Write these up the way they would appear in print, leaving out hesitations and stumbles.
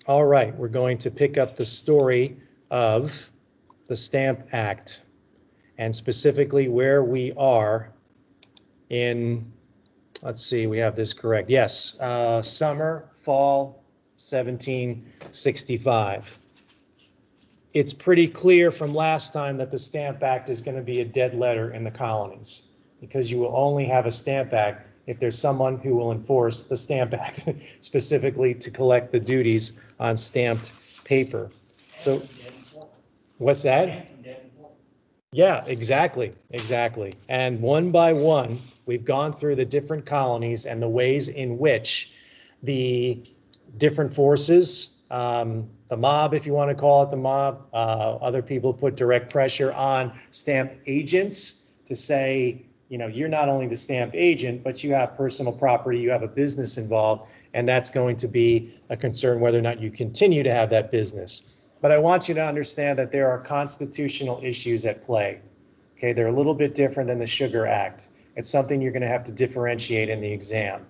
All right, we're going to pick up the story of the Stamp Act, and specifically where we are in, let's see, we have this correct. Yes, summer, fall, 1765. It's pretty clear from last time that the Stamp Act is going to be a dead letter in the colonies, because you will only have a Stamp Act if there's someone who will enforce the Stamp Act, specifically to collect the duties on stamped paper. So, what's that? Yeah, exactly. And one by one, we've gone through the different colonies and the ways in which the different forces, the mob, if you want to call it the mob, other people put direct pressure on stamp agents to say, you know, you're not only the stamp agent, but you have personal property, you have a business involved, and that's going to be a concern whether or not you continue to have that business. But I want you to understand that there are constitutional issues at play. Okay, they're a little bit different than the Sugar Act. It's something you're going to have to differentiate in the exam.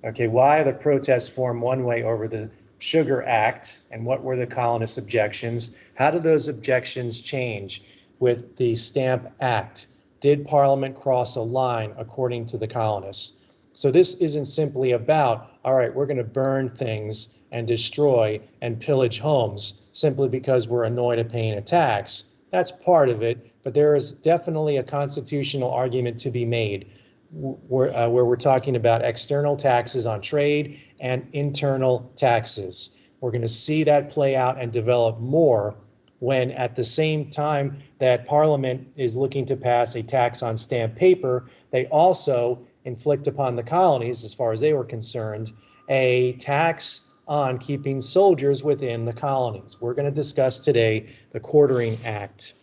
Okay, why are the protests formed one way over the Sugar Act, and what were the colonists' objections? How do those objections change with the Stamp Act? Did Parliament cross a line according to the colonists? So this isn't simply about, all right, we're going to burn things and destroy and pillage homes simply because we're annoyed at paying a tax. That's part of it, but there is definitely a constitutional argument to be made where we're talking about external taxes on trade and internal taxes. We're going to see that play out and develop more when at the same time that Parliament is looking to pass a tax on stamped paper, they also inflict upon the colonies, as far as they were concerned, a tax on keeping soldiers within the colonies. We're going to discuss today the Quartering Act.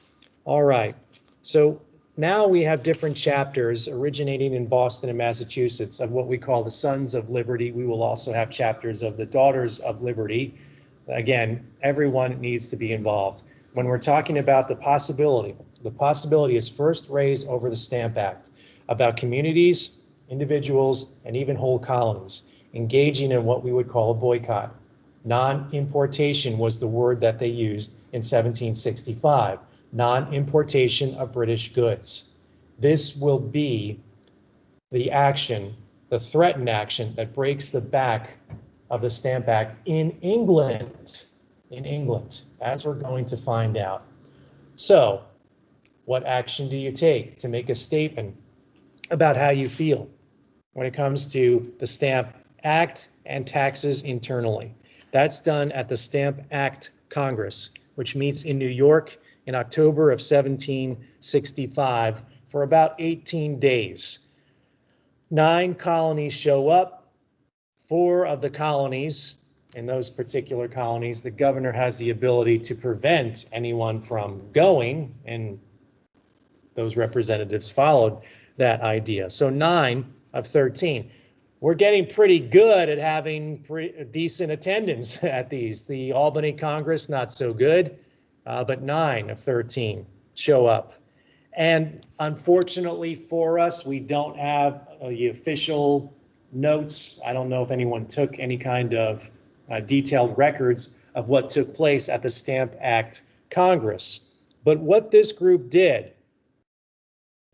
All right, so now we have different chapters originating in Boston and Massachusetts of what we call the Sons of Liberty. We will also have chapters of the Daughters of Liberty. Again, everyone needs to be involved. When we're talking about the possibility is first raised over the Stamp Act about communities, individuals, and even whole colonies engaging in what we would call a boycott. Non-importation was the word that they used in 1765. Non-importation of British goods. This will be the action, the threatened action that breaks the back of the Stamp Act in England, as we're going to find out. So, what action do you take to make a statement about how you feel when it comes to the Stamp Act and taxes internally? That's done at the Stamp Act Congress, which meets in New York in October of 1765 for about 18 days. 9 colonies show up. 4 of the colonies, in those particular colonies, the governor has the ability to prevent anyone from going, and those representatives followed that idea. So 9 of 13. We're getting pretty good at having decent attendance at these. The Albany Congress, not so good, but 9 of 13 show up. And unfortunately for us, we don't have the official notes. I don't know if anyone took any kind of detailed records of what took place at the Stamp Act Congress. But what this group did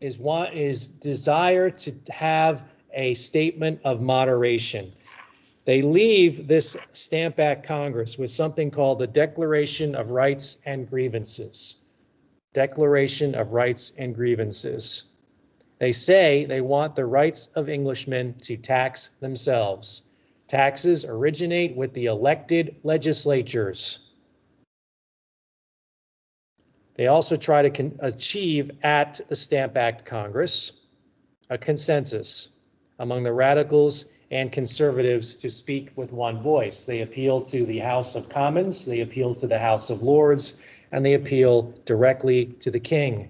is desire to have a statement of moderation. They leave this Stamp Act Congress with something called the Declaration of Rights and Grievances. Declaration of Rights and Grievances. They say they want the rights of Englishmen to tax themselves. Taxes originate with the elected legislatures. They also try to achieve at the Stamp Act Congress a consensus among the radicals and conservatives to speak with one voice. They appeal to the House of Commons, they appeal to the House of Lords, and they appeal directly to the King.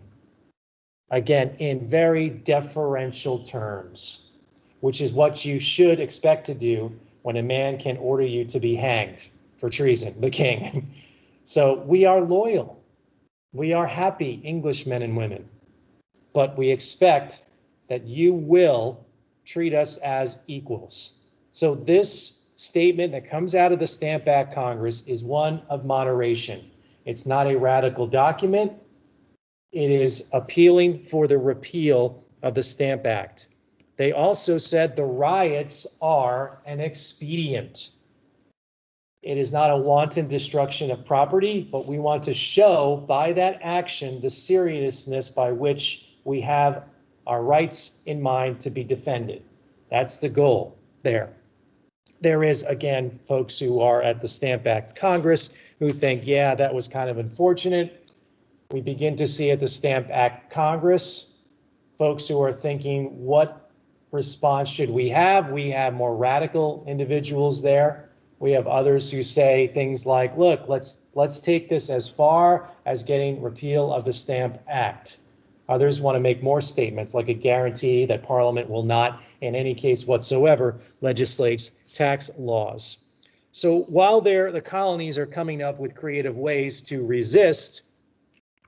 Again, in very deferential terms, which is what you should expect to do when a man can order you to be hanged for treason, the King. So we are loyal. We are happy Englishmen and women, but we expect that you will treat us as equals. So this statement that comes out of the Stamp Act Congress is one of moderation. It's not a radical document. It is appealing for the repeal of the Stamp Act. They also said the riots are an expedient. It is not a wanton destruction of property, but we want to show by that action the seriousness by which we have our rights in mind to be defended. That's the goal there. There is, again, folks who are at the Stamp Act Congress who think, yeah, that was kind of unfortunate. We begin to see at the Stamp Act Congress folks who are thinking, what response should we have? We have more radical individuals there. We have others who say things like, look, let's take this as far as getting repeal of the Stamp Act. Others want to make more statements, like a guarantee that Parliament will not, in any case whatsoever, legislate tax laws. So while the colonies are coming up with creative ways to resist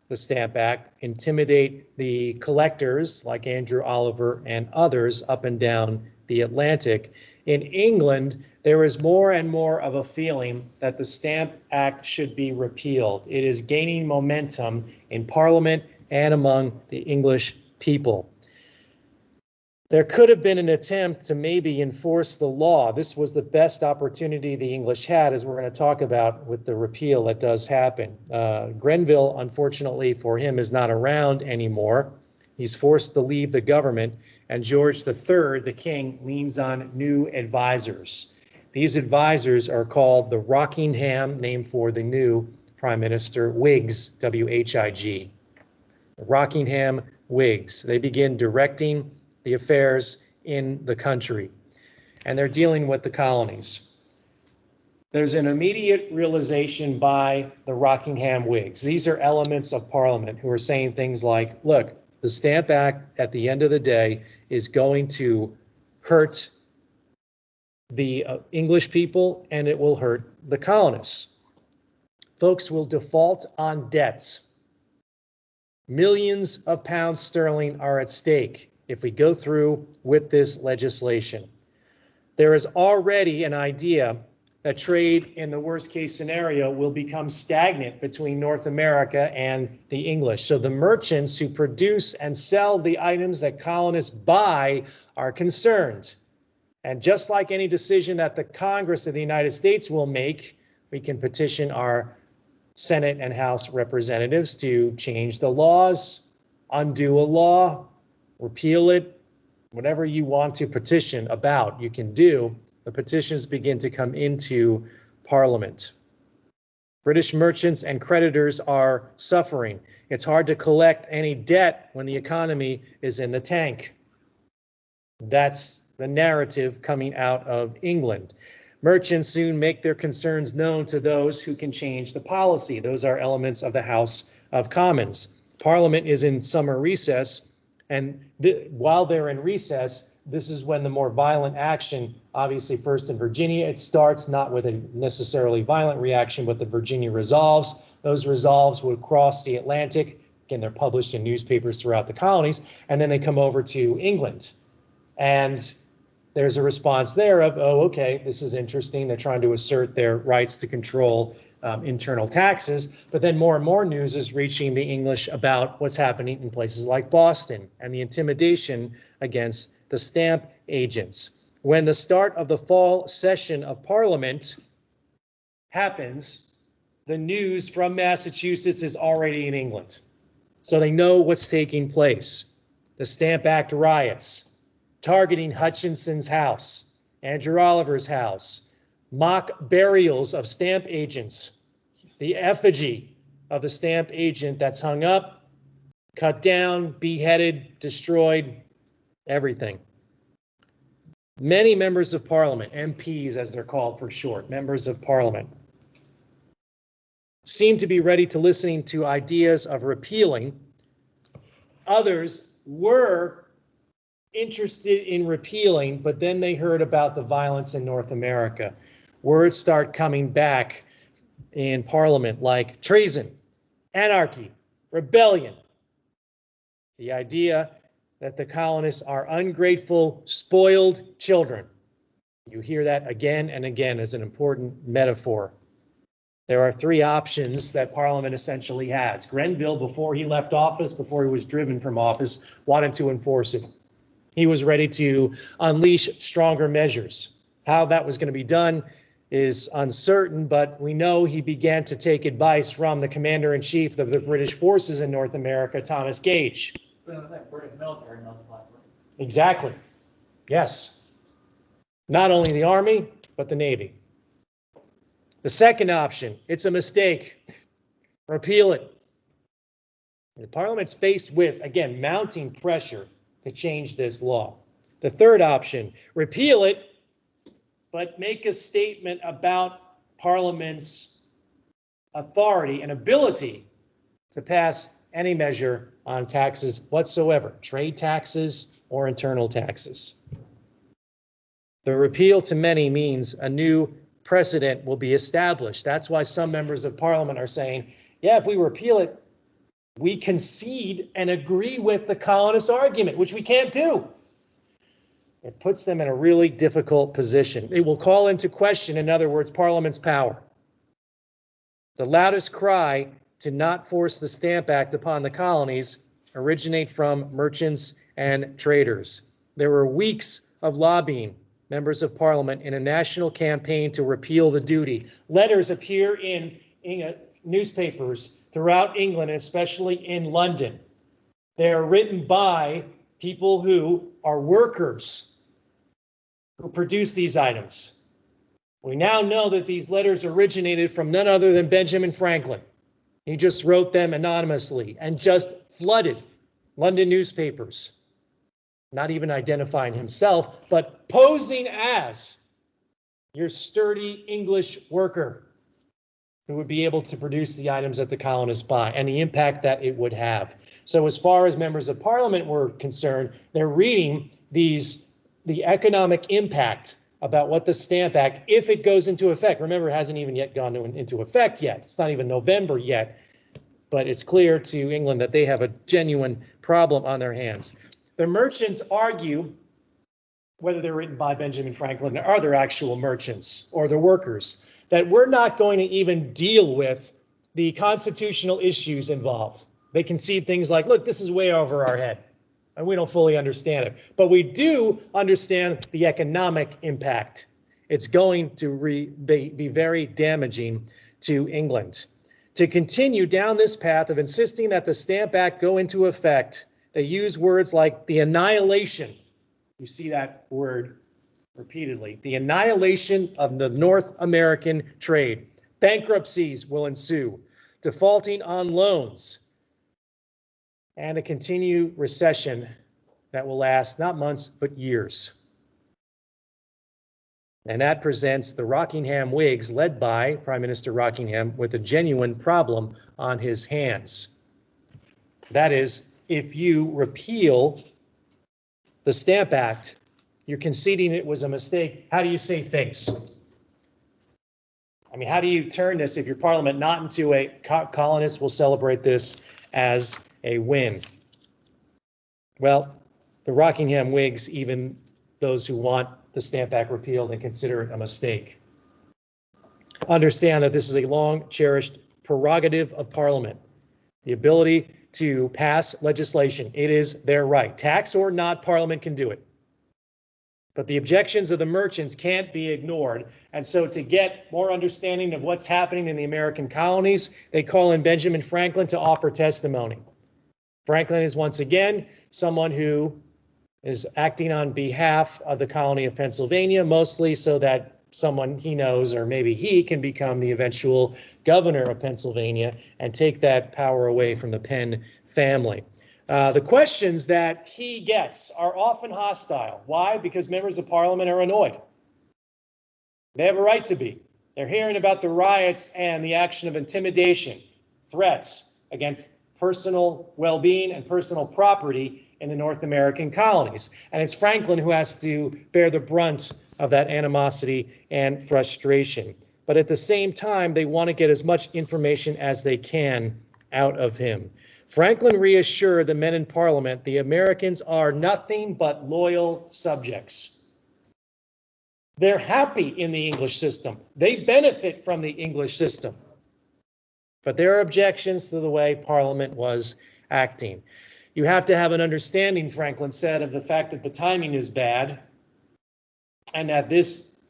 the Stamp Act, intimidate the collectors like Andrew Oliver and others up and down the Atlantic, in England, there is more and more of a feeling that the Stamp Act should be repealed. It is gaining momentum in Parliament and among the English people. There could have been an attempt to maybe enforce the law. This was the best opportunity the English had, as we're going to talk about with the repeal that does happen. Grenville, unfortunately for him, is not around anymore. He's forced to leave the government, and George III, the king, leans on new advisors. These advisors are called the Rockingham, named for the new Prime Minister, Whigs, W-H-I-G. The Rockingham Whigs. They begin directing the affairs in the country, and they're dealing with the colonies. There's an immediate realization by the Rockingham Whigs. These are elements of Parliament who are saying things like, look, the Stamp Act at the end of the day is going to hurt the English people, and it will hurt the colonists. Folks will default on debts. Millions of pounds sterling are at stake if we go through with this legislation. There is already an idea that trade in the worst case scenario will become stagnant between North America and the English. So the merchants who produce and sell the items that colonists buy are concerned. And just like any decision that the Congress of the United States will make, we can petition our Senate and House representatives to change the laws, undo a law, repeal it, whatever you want to petition about, you can do. The petitions begin to come into Parliament. British merchants and creditors are suffering. It's hard to collect any debt when the economy is in the tank. That's the narrative coming out of England. Merchants soon make their concerns known to those who can change the policy. Those are elements of the House of Commons. Parliament is in summer recess, and while they're in recess, this is when the more violent action, obviously first in Virginia, it starts not with a necessarily violent reaction, but the Virginia resolves. Those resolves would cross the Atlantic. Again, they're published in newspapers throughout the colonies, and then they come over to England. And there's a response there of, oh, okay, this is interesting. They're trying to assert their rights to control internal taxes. But then more and more news is reaching the English about what's happening in places like Boston and the intimidation against the stamp agents. When the start of the fall session of Parliament happens, the news from Massachusetts is already in England. So they know what's taking place. The Stamp Act riots, targeting Hutchinson's house, Andrew Oliver's house, mock burials of stamp agents, the effigy of the stamp agent that's hung up, cut down, beheaded, destroyed, everything. Many members of Parliament, MPs as they're called for short, members of Parliament, seem to be ready to listening to ideas of repealing. Others were interested in repealing, but then they heard about the violence in North America. Words start coming back in Parliament like treason, anarchy, rebellion. The idea that the colonists are ungrateful, spoiled children. You hear that again and again as an important metaphor. There are three options that Parliament essentially has. Grenville, before he left office, before he was driven from office, wanted to enforce it. He was ready to unleash stronger measures. How that was going to be done is uncertain, but we know he began to take advice from the commander-in-chief of the British forces in North America, Thomas Gage. British military, Exactly. Yes. Not only the Army, but the Navy. The second option, it's a mistake. Repeal it. The Parliament's faced with, again, mounting pressure to change this law. The third option, repeal it, but make a statement about Parliament's authority and ability to pass any measure on taxes whatsoever, trade taxes or internal taxes. The repeal to many means a new precedent will be established. That's why some members of Parliament are saying, yeah, if we repeal it, we concede and agree with the colonist argument, which we can't do. It puts them in a really difficult position. It will call into question, in other words, Parliament's power. The loudest cry to not force the Stamp Act upon the colonies originate from merchants and traders. There were weeks of lobbying members of Parliament in a national campaign to repeal the duty. Letters appear in newspapers throughout England, especially in London. They are written by people who are workers who produce these items. We now know that these letters originated from none other than Benjamin Franklin. He just wrote them anonymously and just flooded London newspapers, not even identifying himself, but posing as your sturdy English worker who would be able to produce the items that the colonists buy and the impact that it would have. So as far as members of Parliament were concerned, they're reading the economic impact about what the Stamp Act, if it goes into effect. Remember, it hasn't even yet gone into effect yet. It's not even November yet, but it's clear to England that they have a genuine problem on their hands. The merchants argue, whether they're written by Benjamin Franklin or other actual merchants or the workers, that we're not going to even deal with the constitutional issues involved. They concede things like, look, this is way over our head, and we don't fully understand it. But we do understand the economic impact. It's going to be very damaging to England. To continue down this path of insisting that the Stamp Act go into effect, they use words like the annihilation. You see that word repeatedly. The annihilation of the North American trade. Bankruptcies will ensue, defaulting on loans, and a continued recession that will last not months, but years. And that presents the Rockingham Whigs, led by Prime Minister Rockingham, with a genuine problem on his hands. That is, if you repeal the Stamp Act, you're conceding it was a mistake. How do you say things? I mean, how do you turn this, if your Parliament not into a colonists will celebrate this as a win? Well, the Rockingham Whigs, even those who want the Stamp Act repealed and consider it a mistake, understand that this is a long-cherished prerogative of Parliament, the ability to pass legislation. It is their right. Tax or not, Parliament can do it. But the objections of the merchants can't be ignored. And so to get more understanding of what's happening in the American colonies, they call in Benjamin Franklin to offer testimony. Franklin is once again someone who is acting on behalf of the colony of Pennsylvania, mostly so that someone he knows, or maybe he, can become the eventual governor of Pennsylvania and take that power away from the Penn family. The questions that he gets are often hostile. Why? Because members of Parliament are annoyed. They have a right to be. They're hearing about the riots and the action of intimidation, threats against personal well-being and personal property in the North American colonies. And it's Franklin who has to bear the brunt of that animosity and frustration. But at the same time, they want to get as much information as they can out of him. Franklin reassured the men in Parliament the Americans are nothing but loyal subjects. They're happy in the English system. They benefit from the English system. But there are objections to the way Parliament was acting. You have to have an understanding, Franklin said, of the fact that the timing is bad and that this,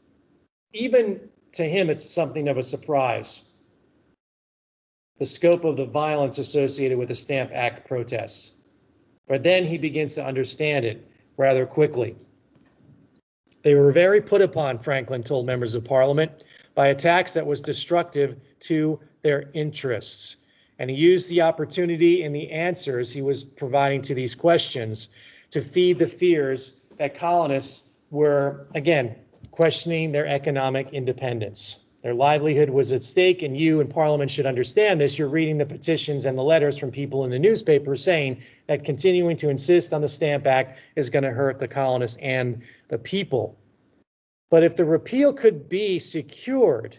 even to him, it's something of a surprise. The scope of the violence associated with the Stamp Act protests. But then he begins to understand it rather quickly. They were very put upon, Franklin told members of Parliament, by a tax that was destructive to their interests. And he used the opportunity in the answers he was providing to these questions to feed the fears that colonists were, again, questioning their economic independence. Their livelihood was at stake, and you in Parliament should understand this. You're reading the petitions and the letters from people in the newspaper saying that continuing to insist on the Stamp Act is going to hurt the colonists and the people. But if the repeal could be secured,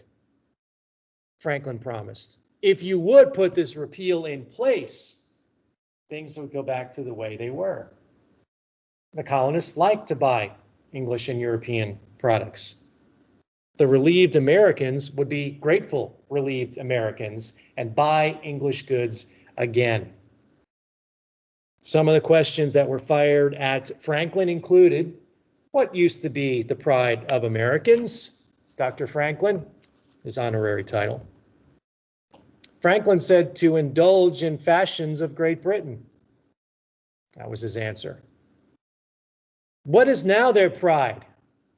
Franklin promised, if you would put this repeal in place, things would go back to the way they were. The colonists liked to buy English and European products. The relieved Americans would be grateful relieved Americans and buy English goods again. Some of the questions that were fired at Franklin included, what used to be the pride of Americans? Dr. Franklin, his honorary title. Franklin said to indulge in fashions of Great Britain. That was his answer. What is now their pride?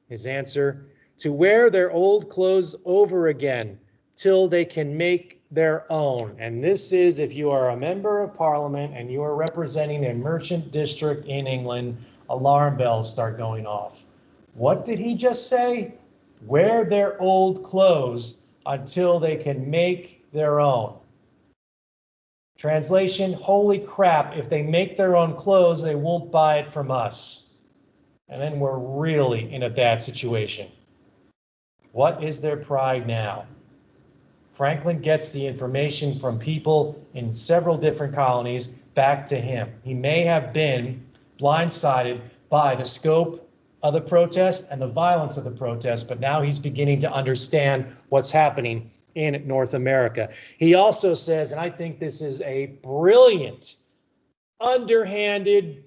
His answer, to wear their old clothes over again till they can make their own. And this is if you are a member of Parliament and you are representing a merchant district in England, alarm bells start going off. What did he just say? Wear their old clothes until they can make their own. Translation, holy crap, if they make their own clothes, they won't buy it from us. And then we're really in a bad situation. What is their pride now? Franklin gets the information from people in several different colonies back to him. He may have been blindsided by the scope of the protest and the violence of the protest, but now he's beginning to understand what's happening in North America. He also says, and I think this is a brilliant, underhanded,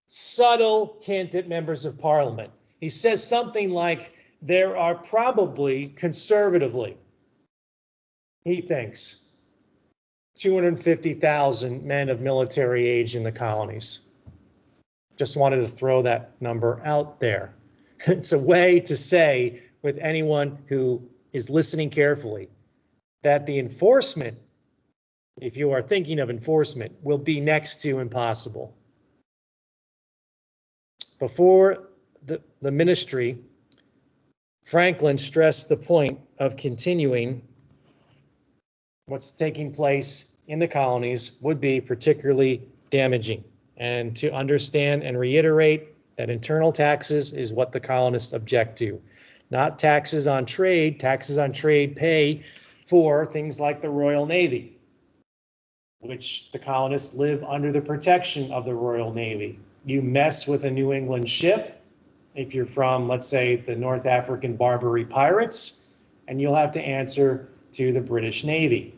subtle hint at members of Parliament. He says something like, there are probably, conservatively, he thinks, 250,000 men of military age in the colonies. Just wanted to throw that number out there. It's a way to say, with anyone who is listening carefully, that the enforcement, if you are thinking of enforcement, will be next to impossible. Before the ministry, Franklin stressed the point of continuing what's taking place in the colonies would be particularly damaging, and to understand and reiterate that internal taxes is what the colonists object to, not taxes on trade. Taxes on trade pay for things like the Royal Navy, which the colonists live under the protection of the Royal Navy. You mess with a New England ship, if you're from, let's say, the North African Barbary pirates, and you'll have to answer to the British Navy.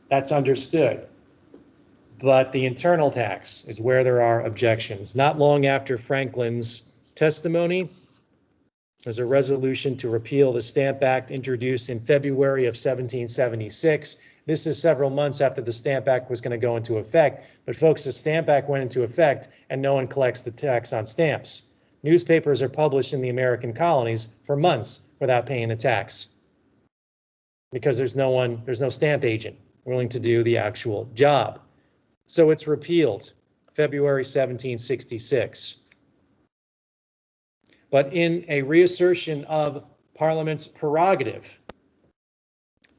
That's understood. But the internal tax is where there are objections. Not long after Franklin's testimony, there's a resolution to repeal the Stamp Act introduced in February of 1776. This is several months after the Stamp Act was going to go into effect. But folks, the Stamp Act went into effect and no one collects the tax on stamps. Newspapers are published in the American colonies for months without paying the tax because there's no stamp agent willing to do the actual job. So it's repealed, February 1766. But in a reassertion of Parliament's prerogative,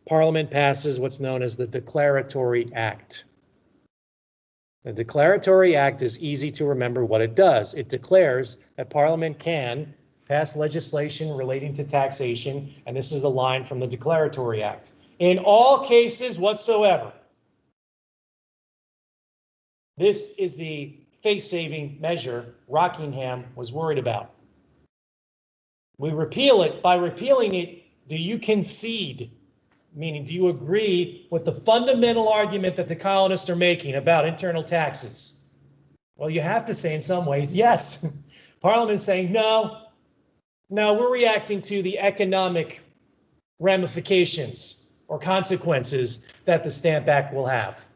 Parliament passes what's known as the Declaratory Act. The Declaratory Act is easy to remember what it does. It declares that Parliament can pass legislation relating to taxation, and this is the line from the Declaratory Act. In all cases whatsoever. This is the face-saving measure Rockingham was worried about. We repeal it. By repealing it, do you concede? Meaning, do you agree with the fundamental argument that the colonists are making about internal taxes? Well, you have to say in some ways, yes. Parliament's saying, no, we're reacting to the economic ramifications or consequences that the Stamp Act will have.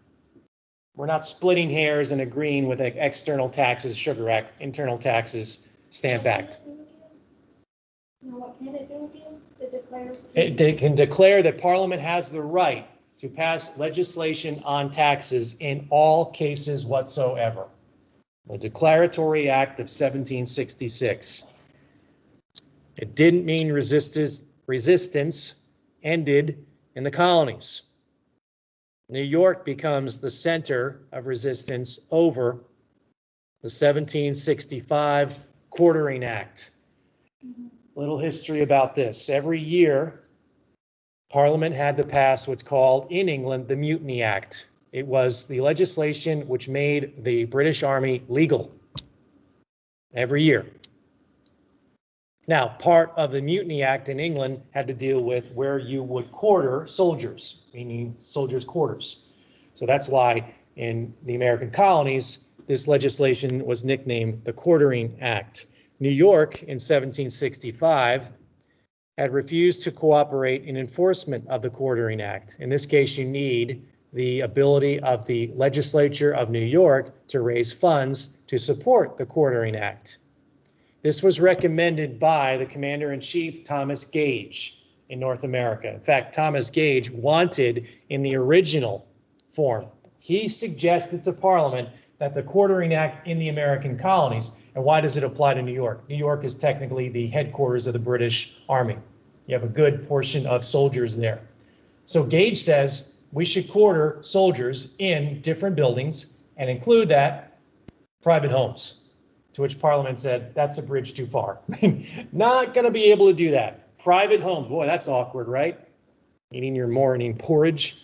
We're not splitting hairs and agreeing with external taxes, Sugar Act, internal taxes, Stamp Act. What can it do again? It can declare that Parliament has the right to pass legislation on taxes in all cases whatsoever. The Declaratory Act of 1766. It didn't mean resistance ended in the colonies. New York becomes the center of resistance over the 1765 Quartering Act. Little history about this. Every year, Parliament had to pass what's called, in England, the Mutiny Act. It was the legislation which made the British Army legal every year. Now, part of the Mutiny Act in England had to deal with where you would quarter soldiers, meaning soldiers' quarters. So that's why in the American colonies, this legislation was nicknamed the Quartering Act. New York in 1765 had refused to cooperate in enforcement of the Quartering Act. In this case, you need the ability of the legislature of New York to raise funds to support the Quartering Act. This was recommended by the Commander-in-Chief, Thomas Gage, in North America. In fact, Thomas Gage wanted in the original form, he suggested to Parliament that the Quartering Act in the American colonies, and why does it apply to New York? New York is technically the headquarters of the British Army. You have a good portion of soldiers there. So Gage says we should quarter soldiers in different buildings and include that private homes. To which Parliament said, that's a bridge too far. Not going to be able to do that. Private homes, boy, that's awkward, right? Eating your morning porridge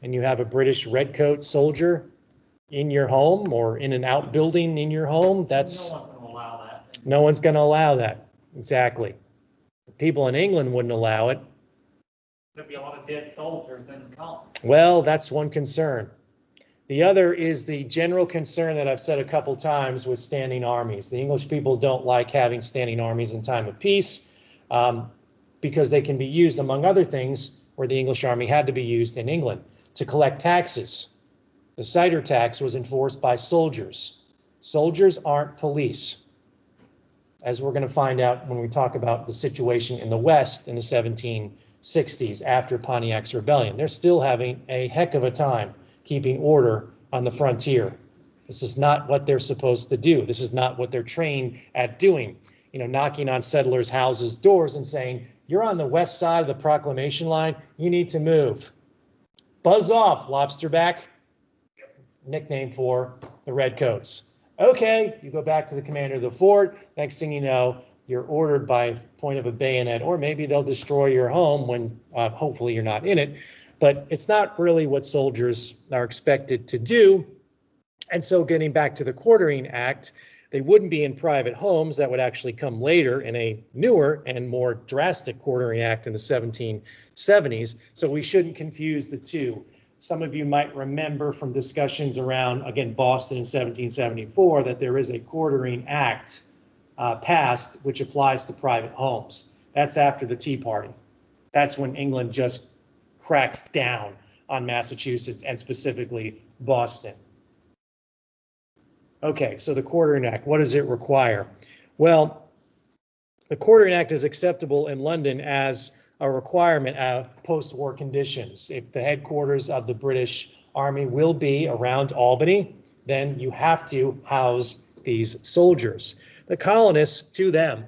and you have a British redcoat soldier in your home or in an outbuilding in your home. That's no one's going to allow that. No one's going to allow that. Exactly. People in England wouldn't allow it. There'd be a lot of dead soldiers in the colony. Well, that's one concern. The other is the general concern that I've said a couple times with standing armies. The English people don't like having standing armies in time of peace because they can be used, among other things, where the English army had to be used in England, to collect taxes. The cider tax was enforced by soldiers. Soldiers aren't police, as we're going to find out when we talk about the situation in the West in the 1760s after Pontiac's rebellion. They're still having a heck of a time keeping order on the frontier. This is not what they're supposed to do. This is not what they're trained at doing. You know, knocking on settlers' houses' doors and saying, you're on the west side of the proclamation line, you need to move. Buzz off, lobsterback. Nickname for the redcoats. Okay, you go back to the commander of the fort. Next thing you know, you're ordered by point of a bayonet, or maybe they'll destroy your home when hopefully you're not in it. But it's not really what soldiers are expected to do. And so getting back to the Quartering Act, they wouldn't be in private homes. That would actually come later in a newer and more drastic Quartering Act in the 1770s. So we shouldn't confuse the two. Some of you might remember from discussions around, again, Boston in 1774, that there is a Quartering Act passed which applies to private homes. That's after the Tea Party. That's when England just cracks down on Massachusetts and specifically Boston. Okay, so the Quartering Act, what does it require? Well, the Quartering Act is acceptable in London as a requirement of post-war conditions. If the headquarters of the British Army will be around Albany, then you have to house these soldiers. The colonists, to them,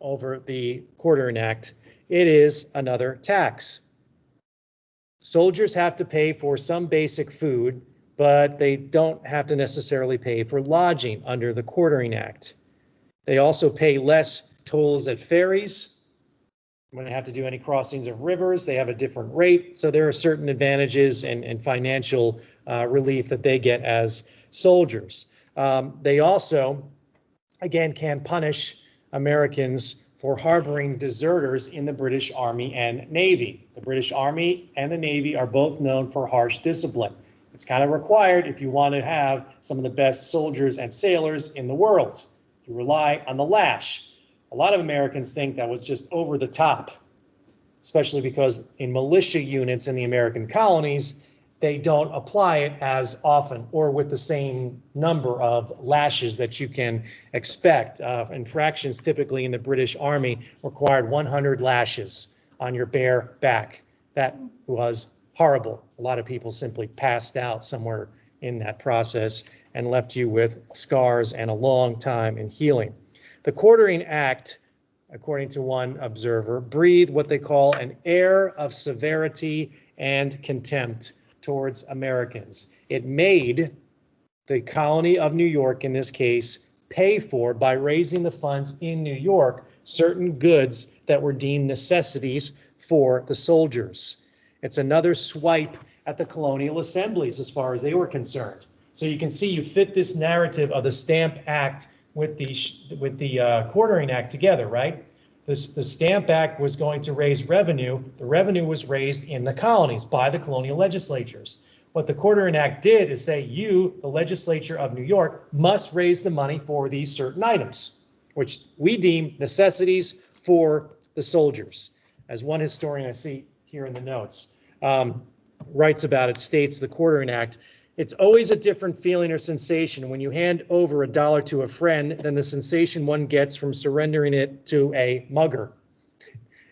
over the Quartering Act, it is another tax. Soldiers have to pay for some basic food, but they don't have to necessarily pay for lodging under the Quartering Act. They also pay less tolls at ferries. When they have to do any crossings of rivers, they have a different rate. So there are certain advantages and financial relief that they get as soldiers. They also, again, can punish Americans for harboring deserters in the British Army and Navy. The British Army and the Navy are both known for harsh discipline. It's kind of required if you want to have some of the best soldiers and sailors in the world. You rely on the lash. A lot of Americans think that was just over the top, especially because in militia units in the American colonies, they don't apply it as often or with the same number of lashes that you can expect. Infractions typically in the British Army required 100 lashes on your bare back. That was horrible. A lot of people simply passed out somewhere in that process and left you with scars and a long time in healing. The Quartering Act, according to one observer, breathed what they call an air of severity and contempt towards Americans. It made the colony of New York, in this case, pay for, by raising the funds in New York, certain goods that were deemed necessities for the soldiers. It's another swipe at the colonial assemblies as far as they were concerned. So you can see you fit this narrative of the Stamp Act with the Quartering Act together, right? The Stamp Act was going to raise revenue. The revenue was raised in the colonies by the colonial legislatures. What the Quartering Act did is say you, the legislature of New York, must raise the money for these certain items, which we deem necessities for the soldiers. As one historian I see here in the notes writes about it, states the Quartering Act, it's always a different feeling or sensation when you hand over $1 to a friend than the sensation one gets from surrendering it to a mugger.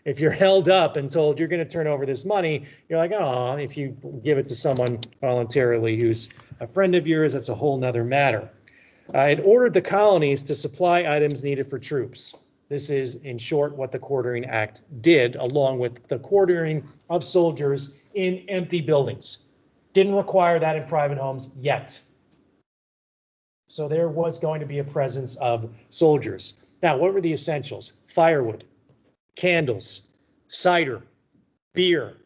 If you're held up and told you're going to turn over this money, you're like, oh, if you give it to someone voluntarily who's a friend of yours, that's a whole nother matter. It ordered the colonies to supply items needed for troops. This is, in short, what the Quartering Act did, along with the quartering of soldiers in empty buildings. Didn't require that in private homes yet. So there was going to be a presence of soldiers. Now, what were the essentials? Firewood, candles, cider, beer,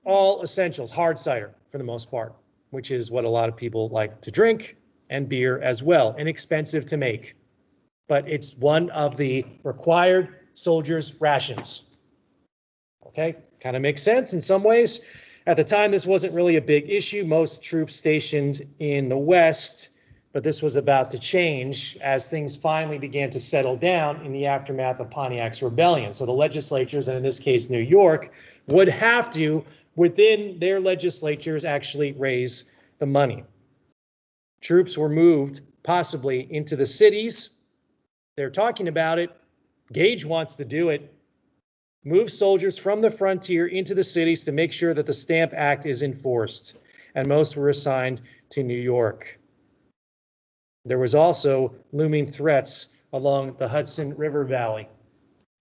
all essentials, hard cider for the most part, which is what a lot of people like to drink, and beer as well, inexpensive to make. But it's one of the required soldiers' rations. Okay, kind of makes sense in some ways. At the time, this wasn't really a big issue. Most troops stationed in the West, but this was about to change as things finally began to settle down in the aftermath of Pontiac's rebellion. So the legislatures, and in this case, New York, would have to, within their legislatures, actually raise the money. Troops were moved possibly into the cities. They're talking about it. Gage wants to do it. Move soldiers from the frontier into the cities to make sure that the Stamp Act is enforced, and most were assigned to New York. There was also looming threats along the Hudson River Valley.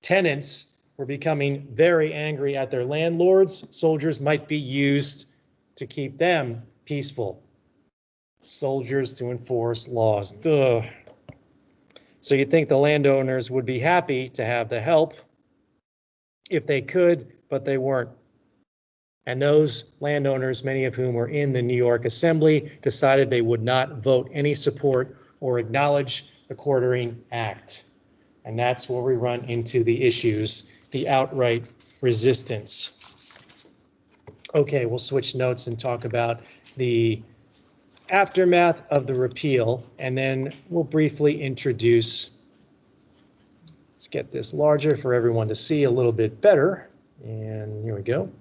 Tenants were becoming very angry at their landlords. Soldiers might be used to keep them peaceful. Soldiers to enforce laws. Duh. So you'd think the landowners would be happy to have the help if they could, but they weren't. And those landowners, many of whom were in the New York Assembly, decided they would not vote any support or acknowledge the Quartering Act. And that's where we run into the issues, the outright resistance. Okay, we'll switch notes and talk about the aftermath of the repeal, and then we'll briefly introduce. Let's get this larger for everyone to see a little bit better. And here we go.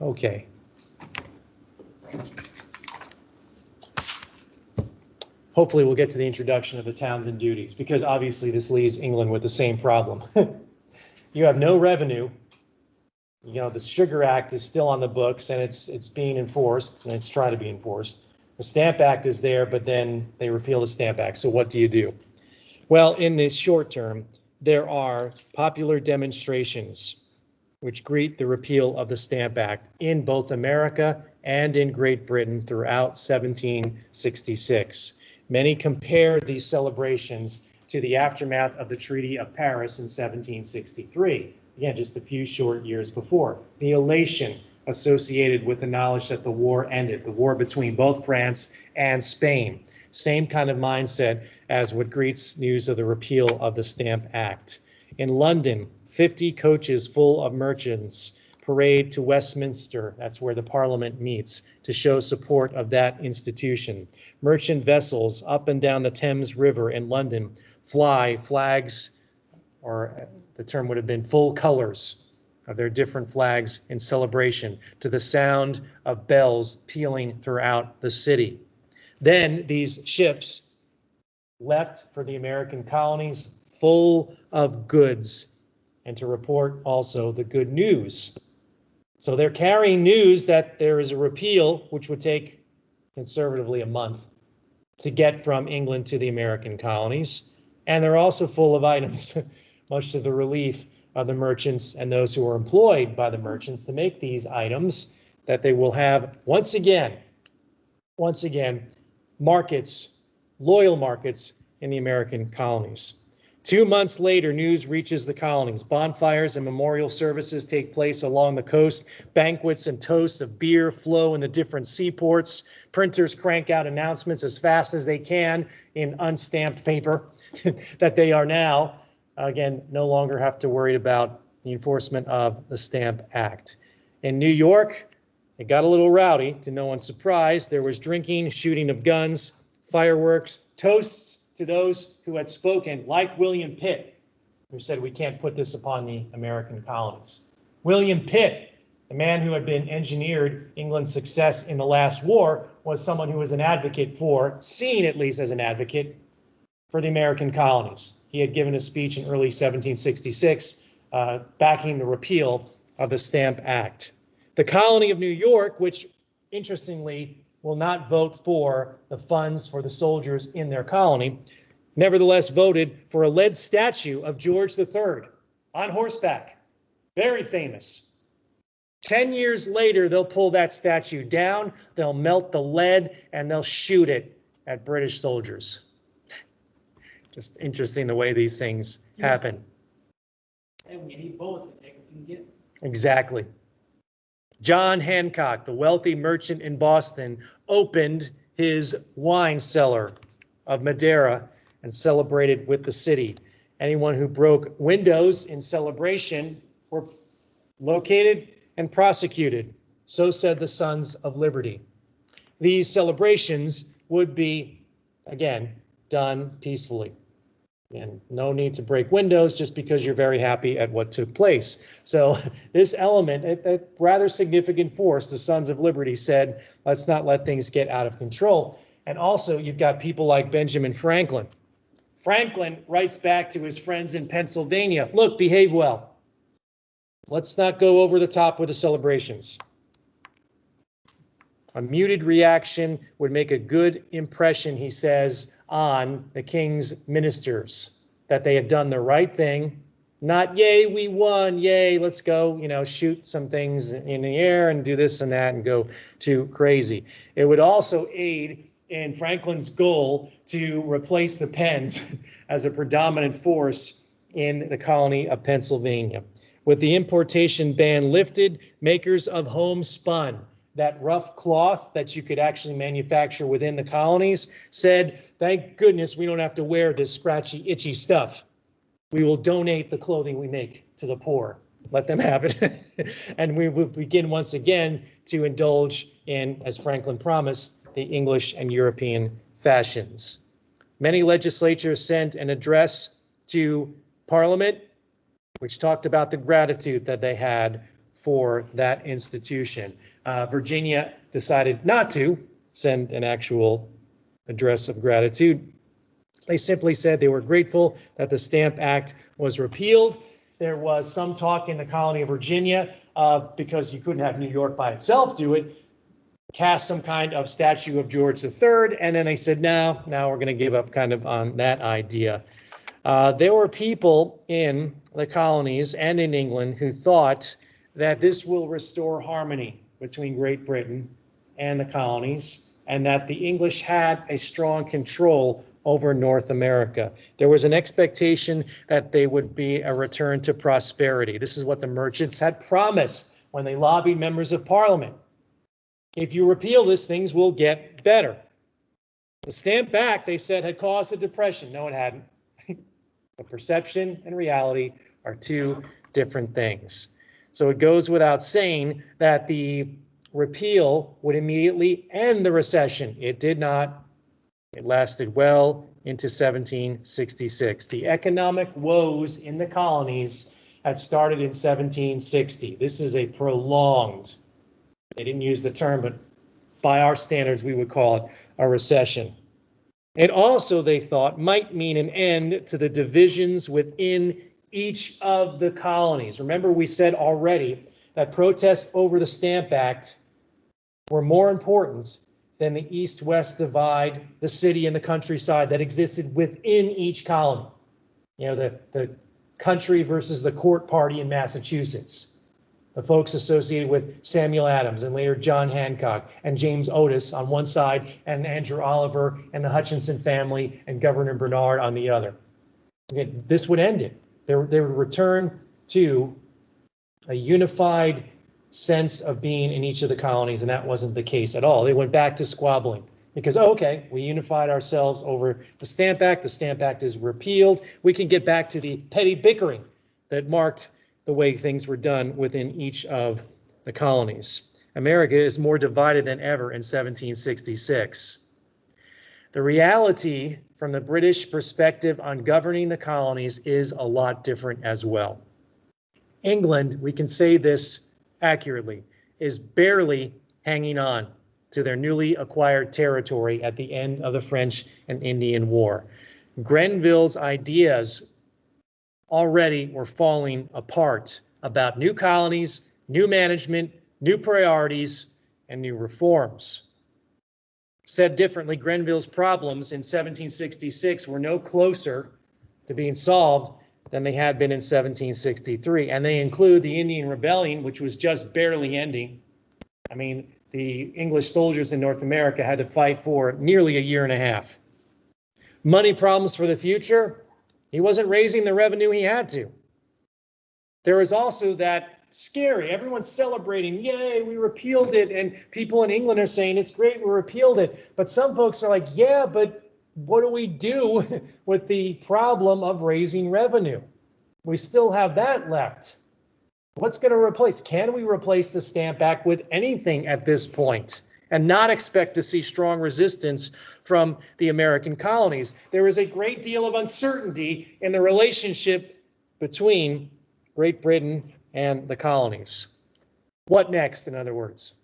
Okay. Hopefully we'll get to the introduction of the towns and duties, because obviously this leaves England with the same problem. You have no revenue. You know, the Sugar Act is still on the books and it's being enforced, and it's trying to be enforced. The Stamp Act is there, but then they repeal the Stamp Act. So what do you do? Well, in the short term, there are popular demonstrations which greet the repeal of the Stamp Act in both America and in Great Britain throughout 1766. Many compare these celebrations to the aftermath of the Treaty of Paris in 1763. Again, just a few short years before. The elation associated with the knowledge that the war ended, the war between both France and Spain. Same kind of mindset as what greets news of the repeal of the Stamp Act. In London, 50 coaches full of merchants parade to Westminster, that's where the Parliament meets, to show support of that institution. Merchant vessels up and down the Thames River in London fly flags, or the term would have been full colors of their different flags in celebration to the sound of bells pealing throughout the city. Then these ships left for the American colonies full of goods, and to report also the good news. So they're carrying news that there is a repeal, which would take conservatively a month to get from England to the American colonies. And they're also full of items, much to the relief of the merchants and those who are employed by the merchants to make these items, that they will have once again, markets, loyal markets in the American colonies. 2 months later, news reaches the colonies. Bonfires and memorial services take place along the coast. Banquets and toasts of beer flow in the different seaports. Printers crank out announcements as fast as they can in unstamped paper that they are now, again, no longer have to worry about the enforcement of the Stamp Act. In New York, it got a little rowdy, to no one's surprise. There was drinking, shooting of guns, fireworks, toasts to those who had spoken, like William Pitt, who said, we can't put this upon the American colonies. William Pitt, the man who had been engineered England's success in the last war, was someone who was an advocate for, seen at least as an advocate, for the American colonies. He had given a speech in early 1766 backing the repeal of the Stamp Act. The colony of New York, which interestingly will not vote for the funds for the soldiers in their colony, nevertheless voted for a lead statue of George III on horseback. Very famous. 10 years later, they'll pull that statue down, they'll melt the lead, and they'll shoot it at British soldiers. Just interesting the way these things happen. And we need bullets to take what you can get. Exactly. John Hancock, the wealthy merchant in Boston, opened his wine cellar of Madeira and celebrated with the city. Anyone who broke windows in celebration were located and prosecuted. So said the Sons of Liberty. These celebrations would be, again, done peacefully. And no need to break windows just because you're very happy at what took place. So this element, a rather significant force, the Sons of Liberty said, let's not let things get out of control. And also you've got people like Benjamin Franklin. Franklin writes back to his friends in Pennsylvania, look, behave well. Let's not go over the top with the celebrations. A muted reaction would make a good impression, he says, on the king's ministers, that they had done the right thing. Not, yay, we won, yay, let's go, shoot some things in the air and do this and that and go too crazy. It would also aid in Franklin's goal to replace the pens as a predominant force in the colony of Pennsylvania. With the importation ban lifted, makers of homespun, that rough cloth that you could actually manufacture within the colonies, said, thank goodness we don't have to wear this scratchy, itchy stuff. We will donate the clothing we make to the poor. Let them have it. And we will begin once again to indulge in, as Franklin promised, the English and European fashions. Many legislatures sent an address to Parliament, which talked about the gratitude that they had for that institution. Virginia decided not to send an actual address of gratitude. They simply said they were grateful that the Stamp Act was repealed. There was some talk in the colony of Virginia, because you couldn't have New York by itself do it, cast some kind of statue of George III, and then they said, no, now we're going to give up kind of on that idea. There were people in the colonies and in England who thought that this will restore harmony between Great Britain and the colonies, and that the English had a strong control over North America. There was an expectation that they would be a return to prosperity. This is what the merchants had promised when they lobbied members of Parliament. If you repeal this, things will get better. The Stamp Act, they said, had caused a depression. No, it hadn't. But perception and reality are two different things. So it goes without saying that the repeal would immediately end the recession. It did not. It lasted well into 1766. The economic woes in the colonies had started in 1760. This is a prolonged, they didn't use the term, but by our standards, we would call it a recession. It also, they thought, might mean an end to the divisions within each of the colonies. Remember, we said already that protests over the Stamp Act were more important than the East-West divide, the city and the countryside that existed within each colony. You know, the country versus the court party in Massachusetts. The folks associated with Samuel Adams and later John Hancock and James Otis on one side and Andrew Oliver and the Hutchinson family and Governor Bernard on the other. Okay, this would end it. They would return to a unified sense of being in each of the colonies, and that wasn't the case at all. They went back to squabbling because, oh, okay, we unified ourselves over the Stamp Act. The Stamp Act is repealed. We can get back to the petty bickering that marked the way things were done within each of the colonies. America is more divided than ever in 1766. The reality from the British perspective on governing the colonies is a lot different as well. England, we can say this accurately, is barely hanging on to their newly acquired territory at the end of the French and Indian War. Grenville's ideas already were falling apart about new colonies, new management, new priorities, and new reforms. Said differently, Grenville's problems in 1766 were no closer to being solved than they had been in 1763. And they include the Indian Rebellion, which was just barely ending. I mean, the English soldiers in North America had to fight for nearly a year and a half. Money problems for the future. He wasn't raising the revenue he had to. There was also that scary, everyone's celebrating, yay, we repealed it. And people in England are saying, it's great, we repealed it. But some folks are like, yeah, but what do we do with the problem of raising revenue? We still have that left. What's going to replace? Can we replace the Stamp Act with anything at this point and not expect to see strong resistance from the American colonies? There is a great deal of uncertainty in the relationship between Great Britain and the colonies. What next, in other words?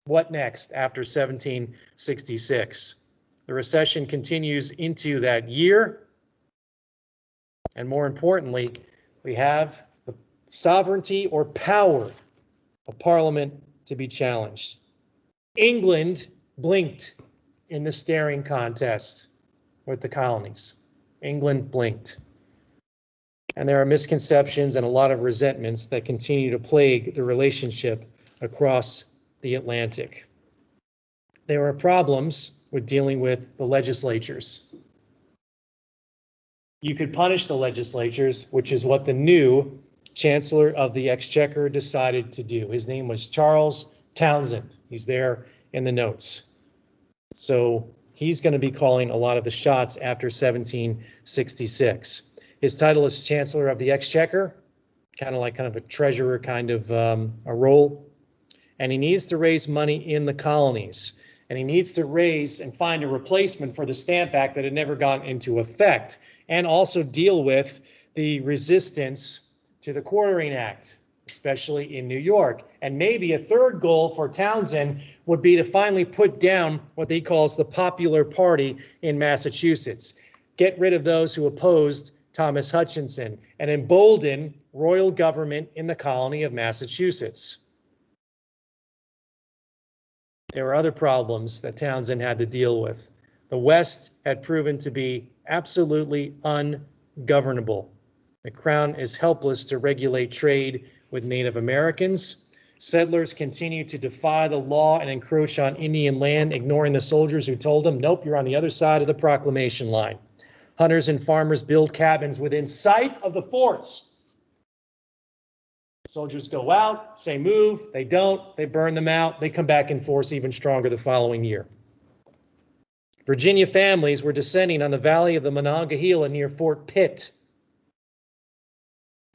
What next after 1766? The recession continues into that year. And more importantly, we have the sovereignty or power of Parliament to be challenged. England blinked in the staring contest with the colonies. England blinked. And there are misconceptions and a lot of resentments that continue to plague the relationship across the Atlantic. There are problems with dealing with the legislatures. You could punish the legislatures, which is what the new Chancellor of the Exchequer decided to do. His name was Charles Townshend. He's there in the notes. So he's going to be calling a lot of the shots after 1766. His title is Chancellor of the Exchequer, kind of a treasurer kind of a role. And he needs to raise money in the colonies. And he needs to raise and find a replacement for the Stamp Act that had never gone into effect. And also deal with the resistance to the Quartering Act, especially in New York. And maybe a third goal for Townshend would be to finally put down what he calls the Popular Party in Massachusetts. Get rid of those who opposed Thomas Hutchinson and embolden royal government in the colony of Massachusetts. There were other problems that Townshend had to deal with. The West had proven to be absolutely ungovernable. The Crown is helpless to regulate trade with Native Americans. Settlers continue to defy the law and encroach on Indian land, ignoring the soldiers who told them, nope, you're on the other side of the proclamation line. Hunters and farmers build cabins within sight of the forts. Soldiers go out, say move, they don't, they burn them out, they come back in force even stronger the following year. Virginia families were descending on the valley of the Monongahela near Fort Pitt.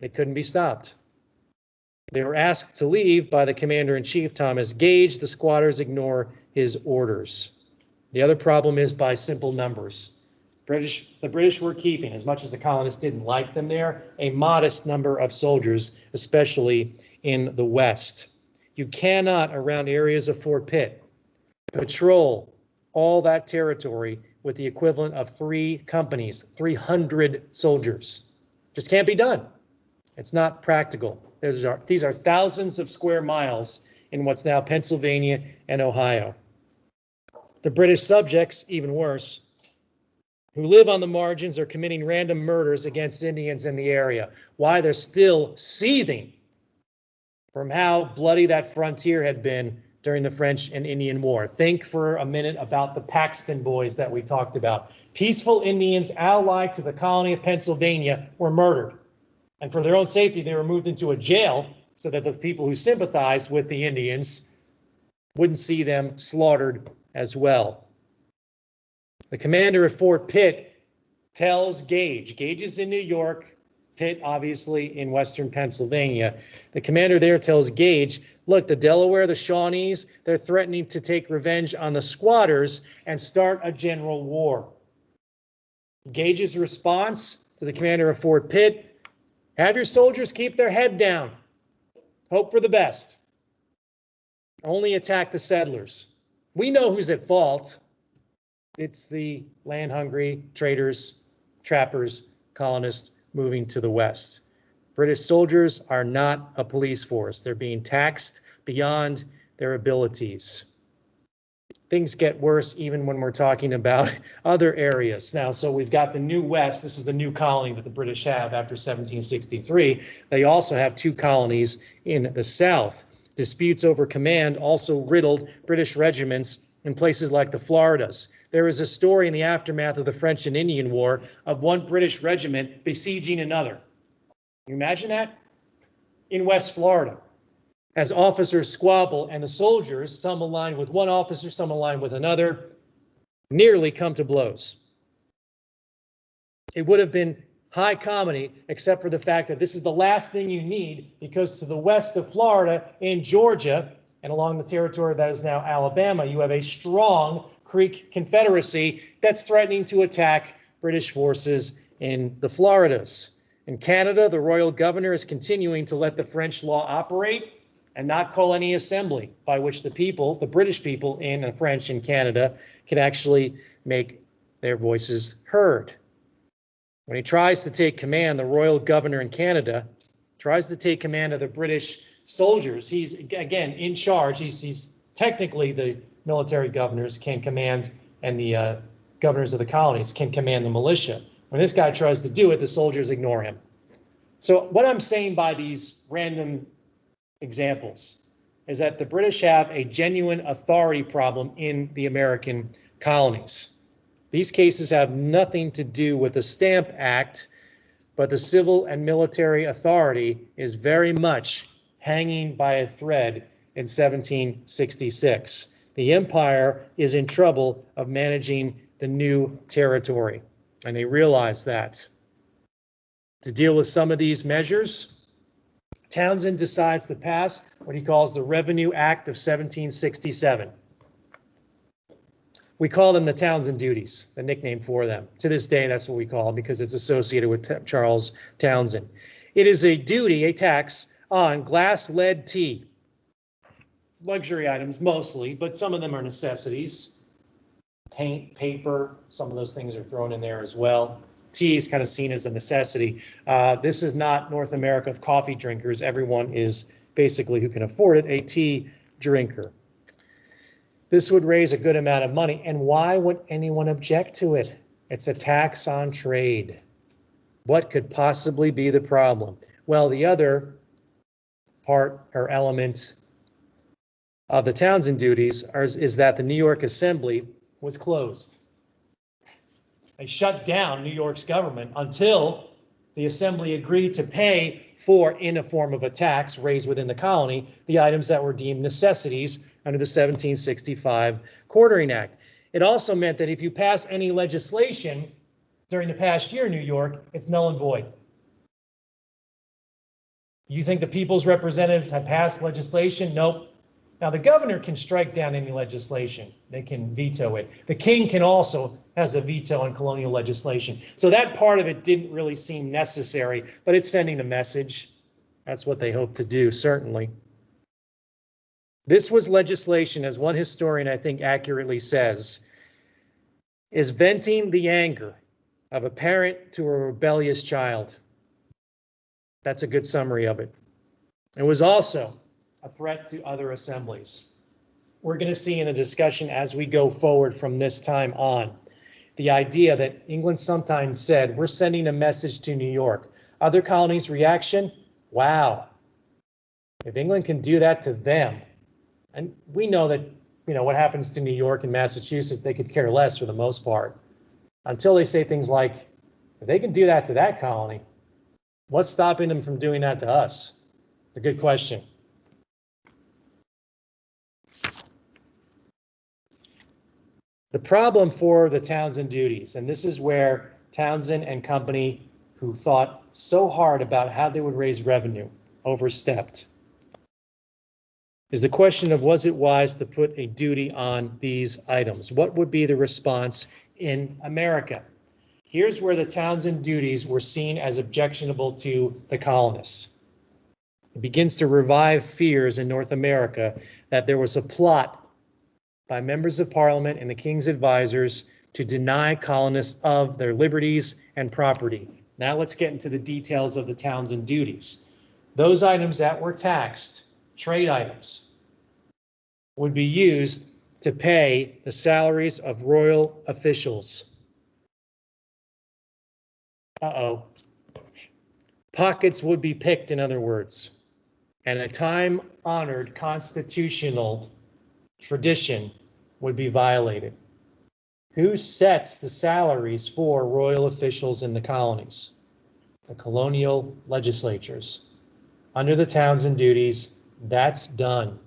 They couldn't be stopped. They were asked to leave by the commander-in-chief, Thomas Gage. The squatters ignore his orders. The other problem is by simple numbers. The British were keeping, as much as the colonists didn't like them there, a modest number of soldiers, especially in the West. You cannot, around areas of Fort Pitt, patrol all that territory with the equivalent of 3 companies, 300 soldiers. Just can't be done. It's not practical. These are thousands of square miles in what's now Pennsylvania and Ohio. The British subjects, even worse, who live on the margins are committing random murders against Indians in the area. Why? They're still seething from how bloody that frontier had been during the French and Indian War. Think for a minute about the Paxton Boys that we talked about. Peaceful Indians allied to the colony of Pennsylvania were murdered. And for their own safety, they were moved into a jail so that the people who sympathized with the Indians wouldn't see them slaughtered as well. The commander at Fort Pitt tells Gage is in New York, Pitt obviously in western Pennsylvania. The commander there tells Gage, look, the Delaware, the Shawnees, they're threatening to take revenge on the squatters and start a general war. Gage's response to the commander of Fort Pitt, have your soldiers keep their head down. Hope for the best. Only attack the settlers. We know who's at fault. It's the land-hungry traders, trappers, colonists moving to the west. British soldiers are not a police force. They're being taxed beyond their abilities. Things get worse even when we're talking about other areas. Now, so we've got the New West. This is the new colony that the British have after 1763. They also have 2 colonies in the South. Disputes over command also riddled British regiments in places like the Floridas. There is a story in the aftermath of the French and Indian War of one British regiment besieging another. Can you imagine that? In West Florida. As officers squabble and the soldiers, some aligned with one officer, some aligned with another, nearly come to blows. It would have been high comedy, except for the fact that this is the last thing you need, because to the west of Florida, in Georgia, and along the territory that is now Alabama, you have a strong Creek Confederacy that's threatening to attack British forces in the Floridas. In Canada, the royal governor is continuing to let the French law operate and not call any assembly by which the people, the British people in the French in Canada, can actually make their voices heard. When he tries to take command, the royal governor in Canada tries to take command of the British soldiers. He's, again, in charge. He's technically the military governors can command, and the governors of the colonies can command the militia. When this guy tries to do it, the soldiers ignore him. So what I'm saying by these random examples is that the British have a genuine authority problem in the American colonies. These cases have nothing to do with the Stamp Act, but the civil and military authority is very much hanging by a thread in 1766. The empire is in trouble of managing the new territory, and they realize that. To deal with some of these measures, Townsend decides to pass what he calls the Revenue Act of 1767. We call them the Townsend Duties, the nickname for them. To this day, that's what we call them because it's associated with Charles Townsend. It is a duty, a tax, on glass, lead, tea. Luxury items mostly, but some of them are necessities. Paint, paper, some of those things are thrown in there as well. Tea is kind of seen as a necessity. This is not North America of coffee drinkers. Everyone is basically, who can afford it, a tea drinker. This would raise a good amount of money. And why would anyone object to it? It's a tax on trade. What could possibly be the problem? Well, the other part or element of the Townsend duties is that the New York Assembly was closed. They shut down New York's government until the Assembly agreed to pay for, in a form of a tax raised within the colony, the items that were deemed necessities under the 1765 Quartering Act. It also meant that if you pass any legislation during the past year in New York, it's null and void. You think the people's representatives have passed legislation? Nope. Now, the governor can strike down any legislation. They can veto it. The king can also has a veto on colonial legislation. So that part of it didn't really seem necessary, but it's sending a message. That's what they hope to do, certainly. This was legislation, as one historian I think accurately says, is venting the anger of a parent to a rebellious child. That's a good summary of it. It was also a threat to other assemblies. We're going to see in the discussion as we go forward from this time on, the idea that England sometimes said, we're sending a message to New York. Other colonies' reaction, wow. If England can do that to them, and we know that, what happens to New York and Massachusetts, they could care less for the most part, until they say things like, if they can do that to that colony, what's stopping them from doing that to us? It's a good question. The problem for the Townsend duties, and this is where Townsend and company, who thought so hard about how they would raise revenue, overstepped, is the question of, was it wise to put a duty on these items? What would be the response in America? Here's where the Townsend duties were seen as objectionable to the colonists. It begins to revive fears in North America that there was a plot by members of Parliament and the King's advisors to deny colonists of their liberties and property. Now let's get into the details of the Townsend duties. Those items that were taxed, trade items, would be used to pay the salaries of royal officials. Pockets would be picked, in other words, and a time-honored constitutional tradition would be violated. Who sets the salaries for royal officials in the colonies? The colonial legislatures. Under the Townsend duties, that's done.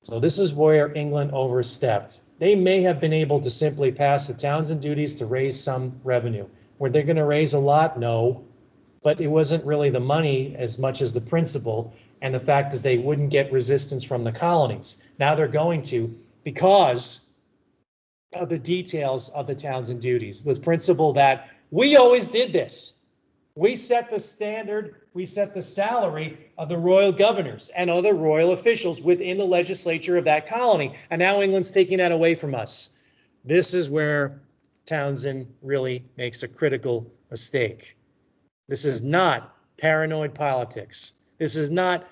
So this is where England overstepped. They may have been able to simply pass the Townsend duties to raise some revenue. Were they going to raise a lot? No. But it wasn't really the money as much as the principle and the fact that they wouldn't get resistance from the colonies. Now they're going to, because of the details of the Townsend duties. The principle that we always did this. We set the standard, we set the salary of the royal governors and other royal officials within the legislature of that colony. And now England's taking that away from us. This is where Townsend really makes a critical mistake. This is not paranoid politics. This is not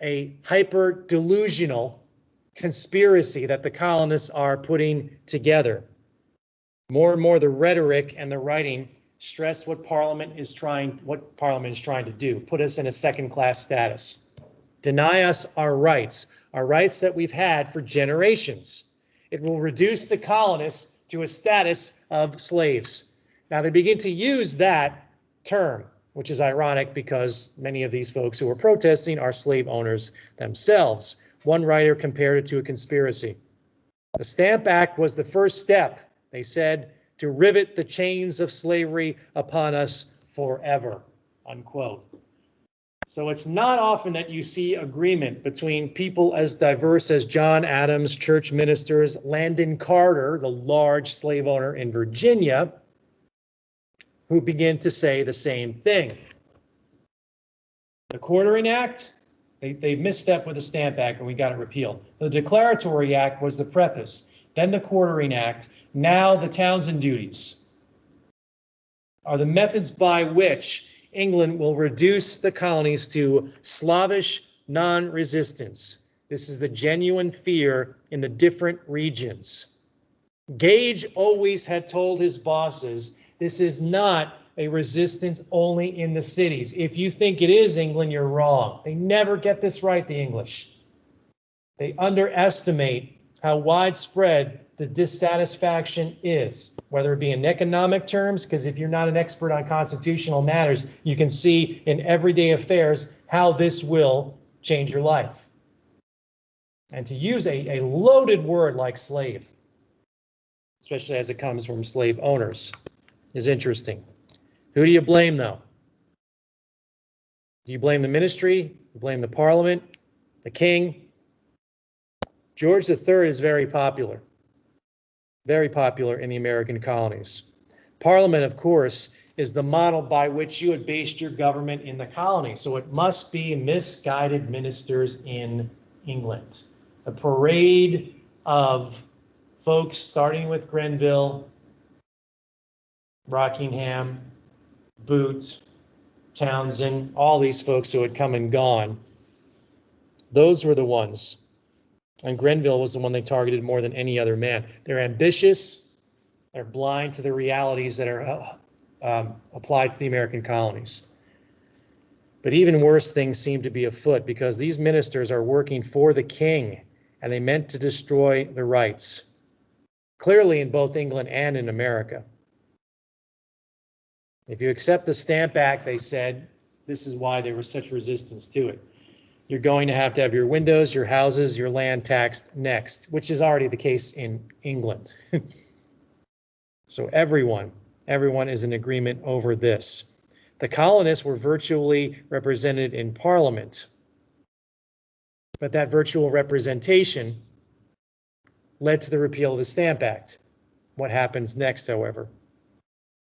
a hyper-delusional conspiracy that the colonists are putting together. More and more, the rhetoric and the writing stress what Parliament is trying to do, put us in a second-class status, deny us our rights that we've had for generations. It will reduce the colonists to a status of slaves. Now, they begin to use that term, which is ironic because many of these folks who are protesting are slave owners themselves. One writer compared it to a conspiracy. The Stamp Act was the first step, they said, to rivet the chains of slavery upon us forever, unquote. So it's not often that you see agreement between people as diverse as John Adams, church ministers, Landon Carter, the large slave owner in Virginia, who begin to say the same thing. The Quartering Act, they misstepped with the Stamp Act and we got it repealed. The Declaratory Act was the preface, then the Quartering Act, now the Townsend duties are the methods by which England will reduce the colonies to slavish non-resistance. This is the genuine fear in the different regions. Gage always had told his bosses, this is not a resistance only in the cities. If you think it is England, you're wrong. They never get this right, the English. They underestimate how widespread the dissatisfaction is, whether it be in economic terms, because if you're not an expert on constitutional matters, you can see in everyday affairs how this will change your life. And to use a loaded word like slave, especially as it comes from slave owners, is interesting. Who do you blame, though? Do you blame the ministry? You blame the parliament? The king? George III is very popular in the American colonies. Parliament, of course, is the model by which you had based your government in the colony. So it must be misguided ministers in England. A parade of folks starting with Grenville, Rockingham, Booth, Townsend, all these folks who had come and gone. Those were the ones. And Grenville was the one they targeted more than any other man. They're ambitious. They're blind to the realities that are applied to the American colonies. But even worse things seem to be afoot because these ministers are working for the king and they meant to destroy the rights, clearly in both England and in America. If you accept the Stamp Act, they said, this is why there was such resistance to it. You're going to have your windows, your houses, your land taxed next, which is already the case in England. So everyone is in agreement over this. The colonists were virtually represented in Parliament, but that virtual representation led to the repeal of the Stamp Act. What happens next, however?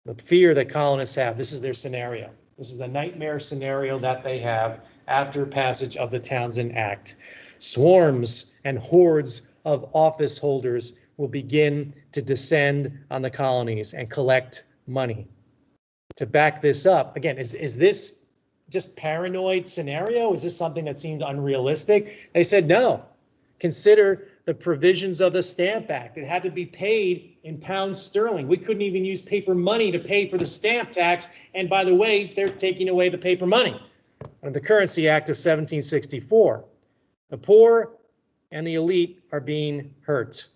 The fear that colonists have, this is their scenario. This is the nightmare scenario that they have after passage of the Townsend Act. Swarms and hordes of office holders will begin to descend on the colonies and collect money. To back this up, again, is this just paranoid scenario? Is this something that seemed unrealistic? They said, no. Consider the provisions of the Stamp Act. It had to be paid in pounds sterling. We couldn't even use paper money to pay for the stamp tax. And by the way, they're taking away the paper money under the Currency Act of 1764. The poor and the elite are being hurt.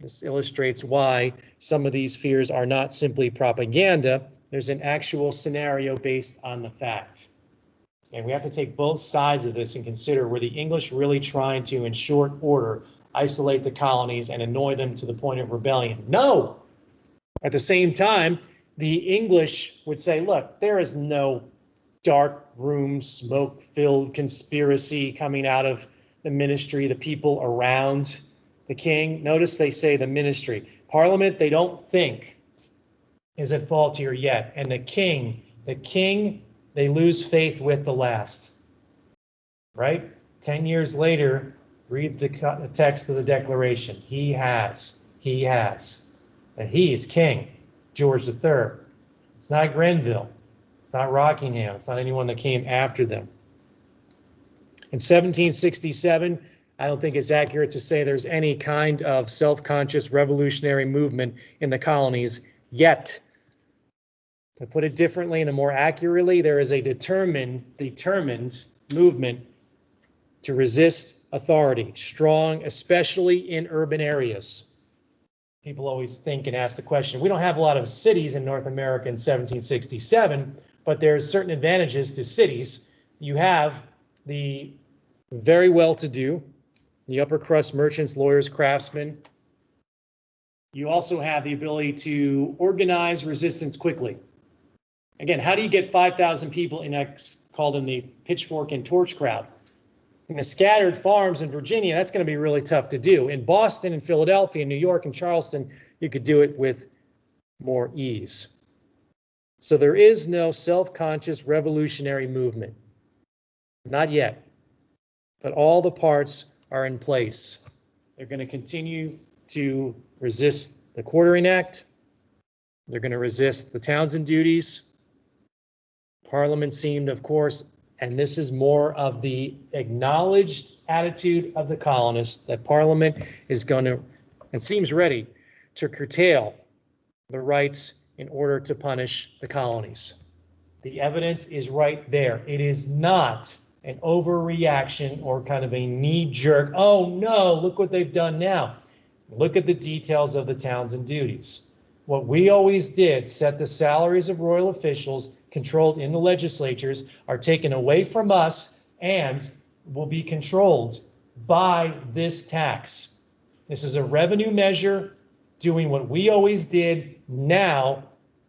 This illustrates why some of these fears are not simply propaganda. There's an actual scenario based on the fact. And we have to take both sides of this and consider, were the English really trying to, in short order, isolate the colonies and annoy them to the point of rebellion? No! At the same time, the English would say, look, there is no dark room, smoke-filled conspiracy coming out of the ministry, the people around the king. Notice they say the ministry. Parliament, they don't think is at fault here yet. And the king, they lose faith with the last. Right? 10 years later, read the text of the Declaration. He has. And he is king, George III. It's not Grenville. It's not Rockingham. It's not anyone that came after them. In 1767, I don't think it's accurate to say there's any kind of self-conscious revolutionary movement in the colonies yet. To put it differently and more accurately, there is a determined movement to resist authority, strong, especially in urban areas. People always think and ask the question, we don't have a lot of cities in North America in 1767, but there's certain advantages to cities. You have the very well-to-do, the upper crust merchants, lawyers, craftsmen. You also have the ability to organize resistance quickly. Again, how do you get 5,000 people in called in the pitchfork and torch crowd? In the scattered farms in Virginia, that's going to be really tough to do. In Boston and Philadelphia, New York and Charleston, you could do it with more ease. So there is no self-conscious revolutionary movement. Not yet. But all the parts are in place. They're going to continue to resist the Quartering Act. They're going to resist the Townsend duties. Parliament seemed, of course, and this is more of the acknowledged attitude of the colonists, that Parliament is going to, and seems ready, to curtail the rights in order to punish the colonies. The evidence is right there. It is not an overreaction or kind of a knee-jerk, oh no, look what they've done now. Look at the details of the Townsend duties. What we always did, set the salaries of royal officials controlled in the legislatures, are taken away from us and will be controlled by this tax. This is a revenue measure doing what we always did, now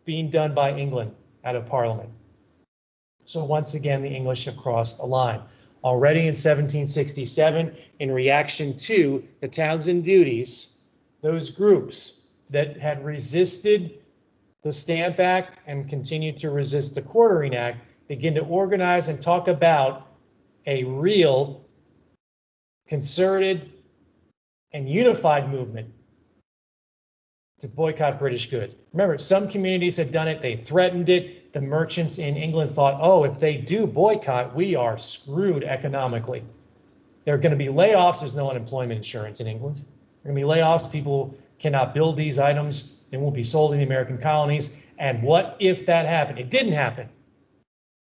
being done by England out of Parliament. So once again, the English have crossed a line. Already in 1767, in reaction to the Townshend duties, those groups that had resisted the Stamp Act and continued to resist the Quartering Act begin to organize and talk about a real concerted and unified movement to boycott British goods. Remember, some communities had done it, they threatened it. The merchants in England thought, oh, if they do boycott, we are screwed economically. There are going to be layoffs. There's no unemployment insurance in England. There are going to be layoffs. People cannot build these items. They won't be sold in the American colonies. And what if that happened? It didn't happen.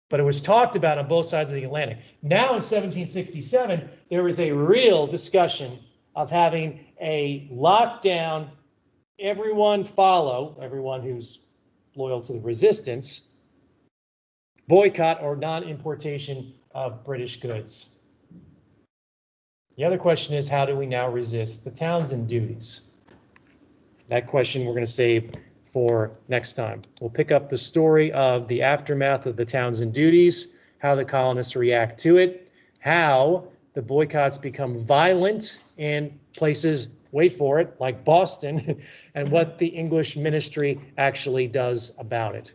But it was talked about on both sides of the Atlantic. Now in 1767, there is a real discussion of having a lockdown, everyone who's loyal to the resistance, boycott or non-importation of British goods. The other question is, how do we now resist the Townshend duties? That question we're going to save for next time. We'll pick up the story of the aftermath of the Townshend duties, how the colonists react to it, how the boycotts become violent in places, wait for it, like Boston, and what the English ministry actually does about it.